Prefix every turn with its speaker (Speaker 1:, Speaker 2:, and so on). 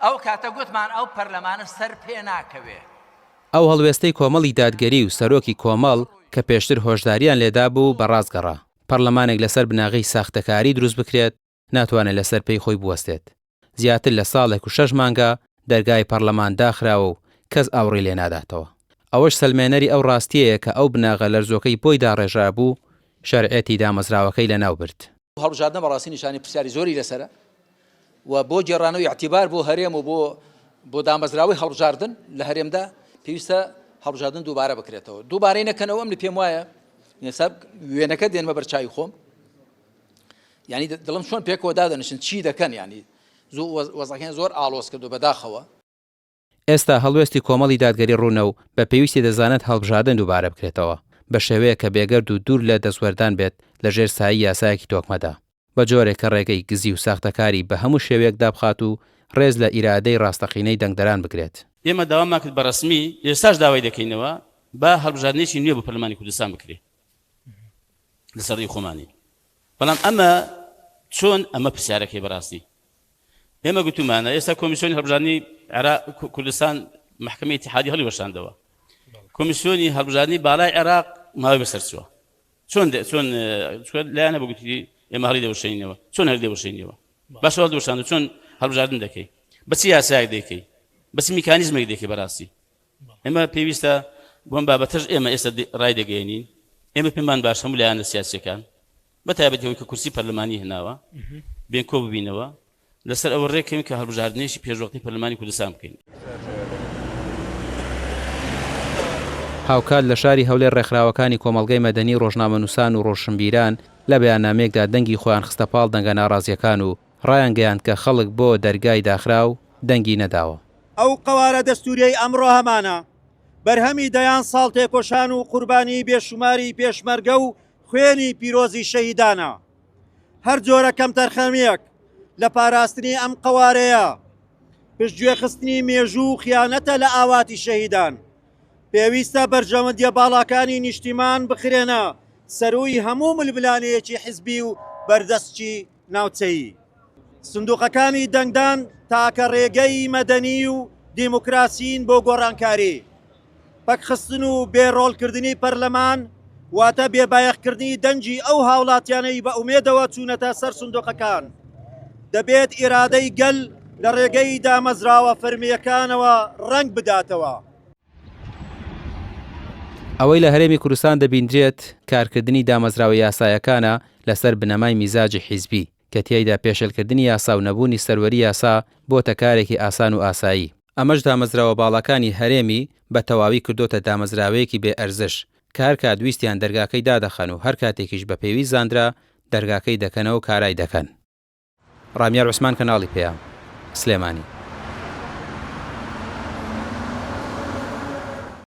Speaker 1: ئەو کاتە گوتمان ئەو پەرلەمانە سەر پێ ناکەوێ.
Speaker 2: ئەو هەڵوێستەی کۆمەڵی دادگەری و سەرۆکی کۆمەڵ کە پێشتر هۆشداریان لێدا بوو بەڕاستگەڕا. پەرلەمانێک لەسەر بناغی ساختەکاری دروست بکرێت ناتوانێت لەسەر پێی خۆی بوەستێت. زیاتر لە ساڵێک و 6 مانگە دەرگای پەرلەمان داخراوە و کەس ئاوڕێ لێ ناداتەوە. ئەوەش سەلمێنەری ئەو ڕاستیەیە کە ئەو بناغە لەرزۆکەی بۆی داڕێژرا بوو شەرعێتی دامەزراوەکەی لەناو برد.
Speaker 3: هەڵبژاردنە بەڕاستی نیشانی پرسیاری زۆری لەسرە و بۆ گێڕانەوەی اعتیبار بۆ هەرێم و بۆ دامەزراوەی هەڵبژاردن لە هەرێمدا پێویستە هەڵبژاردن دووبارە بکرێتەوە. دووبارەی نەکەنەوە ئەم لە پێم وایە حساب وێنەکە دێنمە بەرچاوی خۆم، یعنی دڵم چۆن پێکەوە دادەنشن چی دەکەن، یعنی وەزەکەیان زۆر ئاڵۆز کردو بەداخەوە.
Speaker 2: ئێستا هەڵوێستی کۆمەڵی دادگەری ڕوونە و بە پێویستی دەزانێت هەڵبژاردن دووبارە بکرێتەوە بە شێوەیە کە بێگەرد و دوور لە دەسوەردان بێت لە ژێر سایی یاسایەکی تۆکمەدا بە جۆرێک کە ڕێگەی گزی و ساختەکاری بە هەموو شێوەیەک دابخات و ڕێز لە ئیرادەی ڕاستەقینەی دەنگدەران بگرێت.
Speaker 4: ئێمە داوامان کرد بە ڕسمی، ئێستاش داوای دەکەینەوە با هەڵبژاردنێکی نوێ بۆ پەرلەمانی کوردستان بکرێت لەسەر ڕێی خۆمانی. بەڵام ئەمە چۆن ئەمە پرسیارەکەی بەڕاستی ئێمە گوتومانە ئێستا کۆمیسیۆنی هەڵبژاردننی کوردستان محکمەی اتحادی هەڵیوەشاندەوە، کۆمیسیۆنی هەڵبژاردننی بالای عێراق ماوەی بەسەر چووە. چۆن لایەنە بە گوتی ئێمە هەڵی دەوەشێنینەوە، چۆن هەڵی دەوەشێنینەوە، باشە هەڵدەوەشاندن چۆن هەڵبژاردن دەکەی، بەچی یاسایەک دەکەی، بەچی میکانیزمێک دەکەی بەڕاستی. ئێمە پێویستە بۆم بابەتەش ئێمە ئێستا ڕای دەگەێنین، ئێمە پێمان باش هەموو لایەنە سیاسیەکان بە تایبەتەوەی کە کورسی پەرلەمانی هێناوە بێن کۆ ببینەوە لەسەر ئەوە ڕێکەوین کە هەڵبژاردنێکی پێشوەقتی پەرلەمانی کوردستان بکەین.
Speaker 2: هاوکات لە شاری هەولێر ڕێکخراوەکانی کۆمەڵگەی مەدەنی ڕۆژنامەنووسان و ڕۆژشنبیران لە بەیاننامەیەکدا دەنگی خۆیان خستە پاڵ دەنگە ناڕازیەکان و ڕایان گەیاند کە خەڵک بۆ دەرگای داخرا و دەنگی نەداوە.
Speaker 5: ئەو قەوارە دەستوریەی ئەمڕۆ هەمانە بەرهەمی دەیان ساڵ تێکۆشان و قوربانی بێشماری پێشمەرگە و خوێنی پیرۆزی شەهیدانە. هەر جۆرە کەم تەرخەمیەک لە پاراستنی ئەم قەوارەیە پشتگوێخستنی مێژوو و خیانەتە لە ئاواتی شەهیدان. پێویستە بەرژەوەندیە باڵاکانی نیشتیمان بخرێنە سەروی هەموو ململانەیەکی حیزبی و بەردەستکی ناوچەیی. سندوقەکانی دەنگدان تاکە ڕێگەی مەدەنی و دیموکراسین بۆ گۆڕانکاری. پەکخستن و بێڕۆڵکردنی پەرلەمان واتە بێبایەخکردنی دەنجی ئەو هاوڵاتیانەی بە ئومێدەوە چوونەتە سەر سندوقەکان. دەبێت ئیرادەی گەل لە ڕێگەی دامەزراوە فەرمیەکانەوە ڕەنگ بداتەوە.
Speaker 2: ئەوەی لە هەرێمی کوردستان دەبیندرێت کارکردنی دامەزراوە یاسایەکانە لەسەر بنەمای میزاجی حیزبی کە تیایدا پێشێلکردنی یاسا و نەبوونی سەروەری یاسا بۆتە کارێکی ئاسان و ئاسایی. ئەمەش دامەزراوە باڵەکانی هەرێمی بە تەواوی کردوتە دامەزراوەیەکی بێ ئەرزش کە هەر کات ویستیان دەرگاکەی دادەخەن و هەر کاتێکیش بە پێویست زاندرا دەرگاکەی دەکەنەوە و کارای دەکەن. ڕامیار عوسمان کەناڵی پێیان سلێمانی.